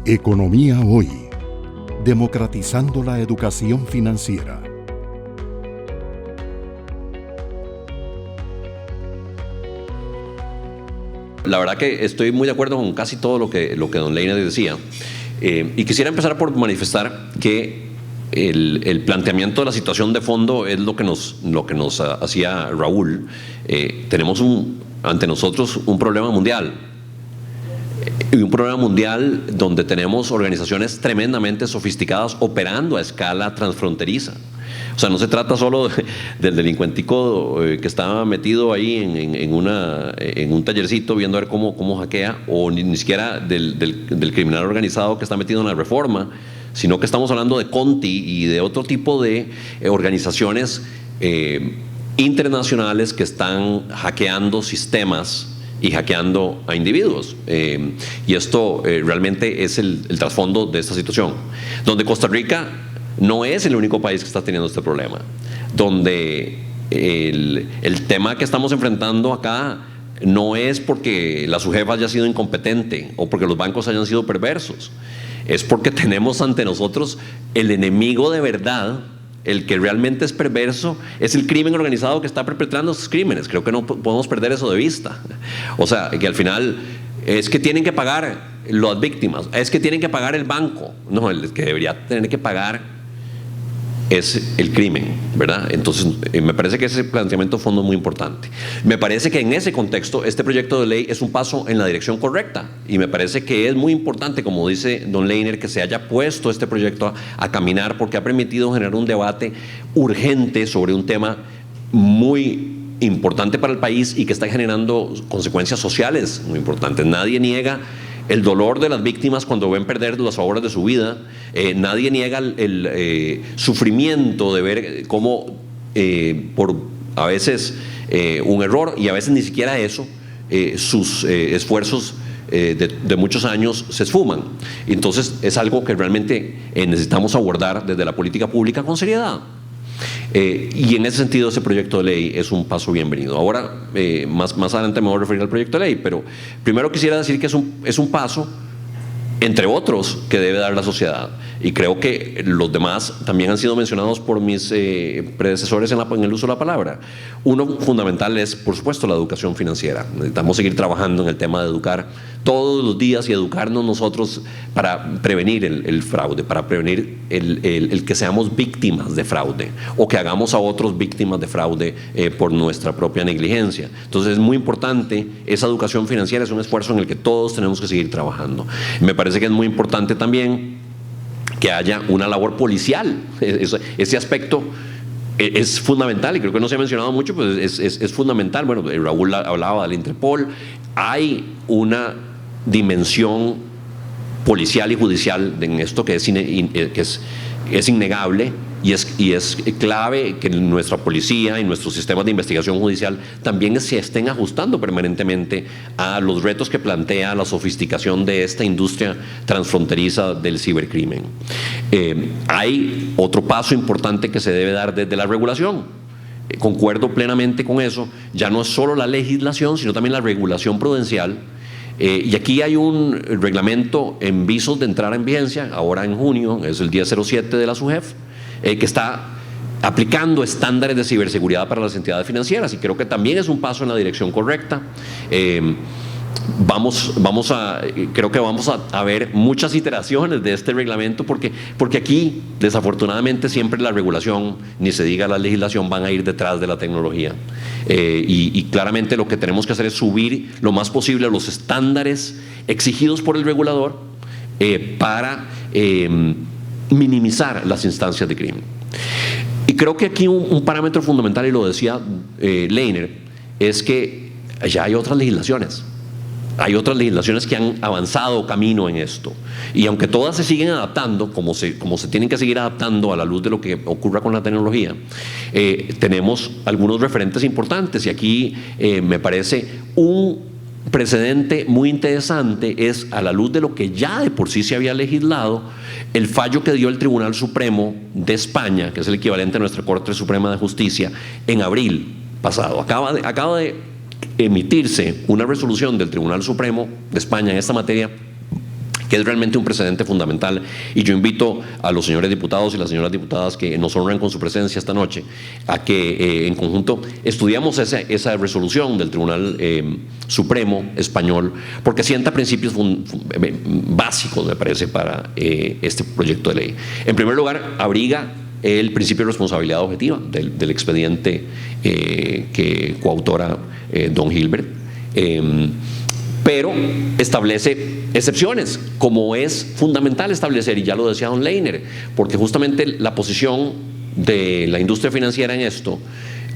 Economía Hoy. Democratizando la educación financiera. La verdad que estoy muy de acuerdo con casi todo lo que don Leiner decía. Y quisiera empezar por manifestar que el planteamiento de la situación de fondo es lo que nos hacía Raúl. Tenemos ante nosotros un problema mundial. Y un problema mundial donde tenemos organizaciones tremendamente sofisticadas operando a escala transfronteriza. O sea, no se trata solo del delincuentico que estaba metido ahí en un tallercito viendo a ver cómo hackea, o ni siquiera del criminal organizado que está metido en la reforma, sino que estamos hablando de Conti y de otro tipo de organizaciones internacionales que están hackeando sistemas y hackeando a individuos. Y esto realmente es el trasfondo de esta situación, donde Costa Rica no es el único país que está teniendo este problema, donde el tema que estamos enfrentando acá no es porque la SUGEF haya sido incompetente o porque los bancos hayan sido perversos, es porque tenemos ante nosotros el enemigo de verdad. El que realmente es perverso es el crimen organizado que está perpetrando estos crímenes. Creo que no podemos perder eso de vista. O sea, que al final es que tienen que pagar las víctimas, es que tienen que pagar el banco. No, el que debería tener que pagar es el crimen, ¿verdad? Entonces, me parece que ese planteamiento de fondo es muy importante. Me parece que en ese contexto, este proyecto de ley es un paso en la dirección correcta. Y me parece que es muy importante, como dice don Leiner, que se haya puesto este proyecto a caminar, porque ha permitido generar un debate urgente sobre un tema muy importante para el país y que está generando consecuencias sociales muy importantes. Nadie niega el dolor de las víctimas cuando ven perder las horas de su vida. Nadie niega el sufrimiento de ver cómo por a veces un error, y a veces ni siquiera eso, sus esfuerzos de muchos años se esfuman. Entonces es algo que realmente necesitamos abordar desde la política pública con seriedad. Y en ese sentido ese proyecto de ley es un paso bienvenido. Ahora, más adelante me voy a referir al proyecto de ley, pero primero quisiera decir que es un paso, entre otros, que debe dar la sociedad. Y creo que los demás también han sido mencionados por mis predecesores en el uso de la palabra. Uno fundamental es, por supuesto, la educación financiera. Necesitamos seguir trabajando en el tema de educar todos los días y educarnos nosotros para prevenir el fraude, para prevenir el que seamos víctimas de fraude o que hagamos a otros víctimas de fraude por nuestra propia negligencia. Entonces es muy importante esa educación financiera, es un esfuerzo en el que todos tenemos que seguir trabajando. Me parece que es muy importante también que haya una labor policial. Ese aspecto es fundamental y creo que no se ha mencionado mucho, pues es fundamental. Bueno, Raúl hablaba del Interpol. Hay una dimensión policial y judicial en esto que es innegable, y es clave que nuestra policía y nuestros sistemas de investigación judicial también se estén ajustando permanentemente a los retos que plantea la sofisticación de esta industria transfronteriza del cibercrimen. Hay otro paso importante que se debe dar desde la regulación. Concuerdo plenamente con eso. Ya no es solo la legislación, sino también la regulación prudencial. Y aquí hay un reglamento en visos de entrar en vigencia, ahora en junio, es el 1007 de la SUGEF, que está aplicando estándares de ciberseguridad para las entidades financieras, y creo que también es un paso en la dirección correcta. Creo que vamos a ver muchas iteraciones de este reglamento, porque aquí, desafortunadamente, siempre la regulación, ni se diga la legislación, van a ir detrás de la tecnología. Y claramente lo que tenemos que hacer es subir lo más posible los estándares exigidos por el regulador para minimizar las instancias de crimen. Y creo que aquí un parámetro fundamental, y lo decía Leiner, es que ya hay otras legislaciones. Hay otras legislaciones que han avanzado camino en esto. Y aunque todas se siguen adaptando, como se tienen que seguir adaptando a la luz de lo que ocurra con la tecnología, tenemos algunos referentes importantes. Y aquí me parece un precedente muy interesante, es a la luz de lo que ya de por sí se había legislado, el fallo que dio el Tribunal Supremo de España, que es el equivalente a nuestra Corte Suprema de Justicia, en abril pasado. Acaba de emitirse una resolución del Tribunal Supremo de España en esta materia que es realmente un precedente fundamental. Y yo invito a los señores diputados y las señoras diputadas que nos honran con su presencia esta noche a que en conjunto estudiamos esa resolución del Tribunal Supremo español, porque sienta principios básicos, me parece, para este proyecto de ley. En primer lugar, abriga el principio de responsabilidad objetiva del expediente que coautora don Gilbert, pero establece excepciones, como es fundamental establecer, y ya lo decía don Leiner, porque justamente la posición de la industria financiera en esto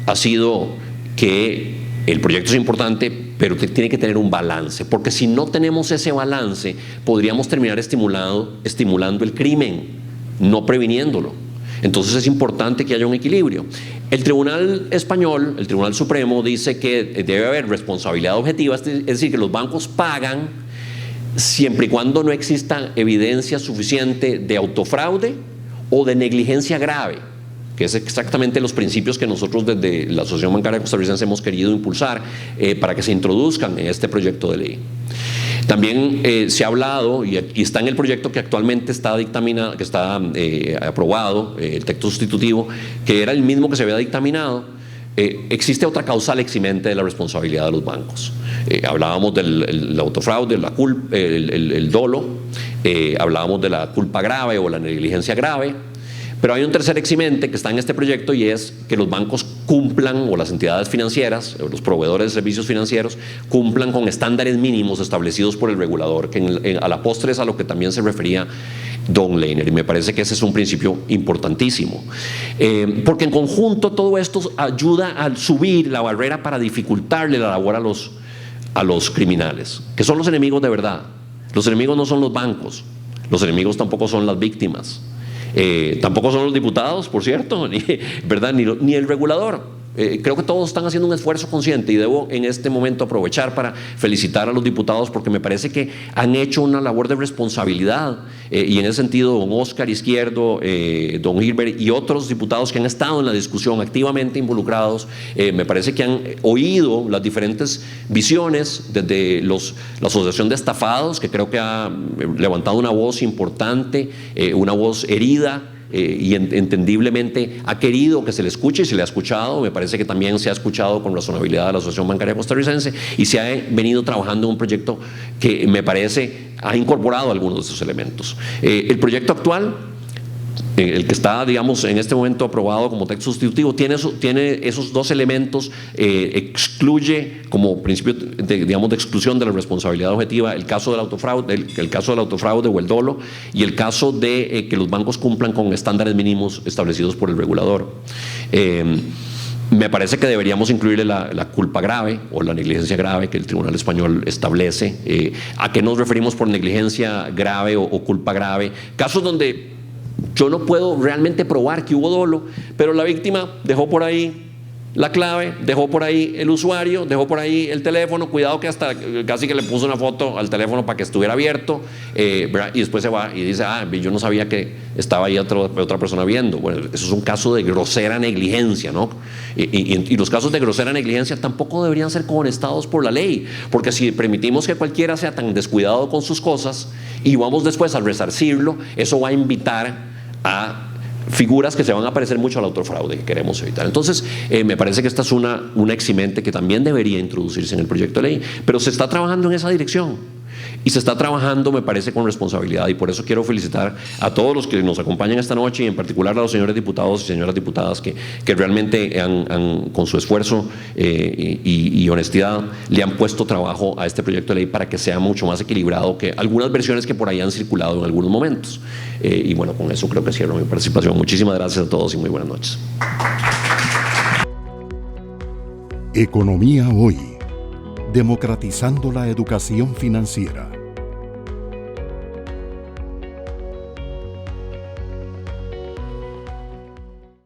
ha sido que el proyecto es importante, pero tiene que tener un balance, porque si no tenemos ese balance, podríamos terminar estimulando el crimen, no previniéndolo. Entonces es importante que haya un equilibrio. El Tribunal Español, el Tribunal Supremo, dice que debe haber responsabilidad objetiva, es decir, que los bancos pagan siempre y cuando no exista evidencia suficiente de autofraude o de negligencia grave, que es exactamente los principios que nosotros desde la Asociación Bancaria Costarricense hemos querido impulsar para que se introduzcan en este proyecto de ley. También se ha hablado, y está en el proyecto que actualmente está dictaminado, que está aprobado, el texto sustitutivo, que era el mismo que se había dictaminado. Existe otra causal eximente de la responsabilidad de los bancos. Hablábamos del autofraude, el dolo, hablábamos de la culpa grave o la negligencia grave. Pero hay un tercer eximente que está en este proyecto, y es que los bancos cumplan, o las entidades financieras, o los proveedores de servicios financieros, cumplan con estándares mínimos establecidos por el regulador, que a la postre es a lo que también se refería don Leiner, y me parece que ese es un principio importantísimo. Porque en conjunto todo esto ayuda a subir la barrera para dificultarle la labor a los criminales, que son los enemigos de verdad. Los enemigos no son los bancos, los enemigos tampoco son las víctimas. Tampoco son los diputados, por cierto, ¿verdad? Ni el regulador. Creo que todos están haciendo un esfuerzo consciente, y debo en este momento aprovechar para felicitar a los diputados, porque me parece que han hecho una labor de responsabilidad, y en ese sentido don Oscar Izquierdo, don Gilbert y otros diputados que han estado en la discusión activamente involucrados, me parece que han oído las diferentes visiones desde la Asociación de Estafados, que creo que ha levantado una voz importante, una voz herida, y entendiblemente ha querido que se le escuche, y se le ha escuchado. Me parece que también se ha escuchado con razonabilidad a la Asociación Bancaria Costarricense, y se ha venido trabajando en un proyecto que me parece ha incorporado algunos de esos elementos. El proyecto actual, el que está, digamos, en este momento aprobado como texto sustitutivo, tiene esos dos elementos. Excluye como principio de exclusión de la responsabilidad objetiva el caso del autofraude, el caso del autofraude o el dolo, y el caso de que los bancos cumplan con estándares mínimos establecidos por el regulador. Me parece que deberíamos incluirle la culpa grave o la negligencia grave que el Tribunal Español establece. ¿A qué nos referimos por negligencia grave o culpa grave? Casos donde yo no puedo realmente probar que hubo dolo, pero la víctima dejó por ahí la clave, dejó por ahí el usuario, dejó por ahí el teléfono, cuidado que hasta casi que le puso una foto al teléfono para que estuviera abierto, y después se va y dice, yo no sabía que estaba ahí otra persona viendo. Bueno, eso es un caso de grosera negligencia, ¿no? Y los casos de grosera negligencia tampoco deberían ser cohonestados por la ley, porque si permitimos que cualquiera sea tan descuidado con sus cosas y vamos después a resarcirlo, eso va a invitar a figuras que se van a parecer mucho al autofraude que queremos evitar. Entonces, me parece que esta es una eximente que también debería introducirse en el proyecto de ley, pero se está trabajando en esa dirección. Y se está trabajando, me parece, con responsabilidad, y por eso quiero felicitar a todos los que nos acompañan esta noche, y en particular a los señores diputados y señoras diputadas que realmente con su esfuerzo y honestidad le han puesto trabajo a este proyecto de ley para que sea mucho más equilibrado que algunas versiones que por ahí han circulado en algunos momentos. Y bueno, con eso creo que cierro mi participación. Muchísimas gracias a todos y muy buenas noches. Economía Hoy. Democratizando la educación financiera.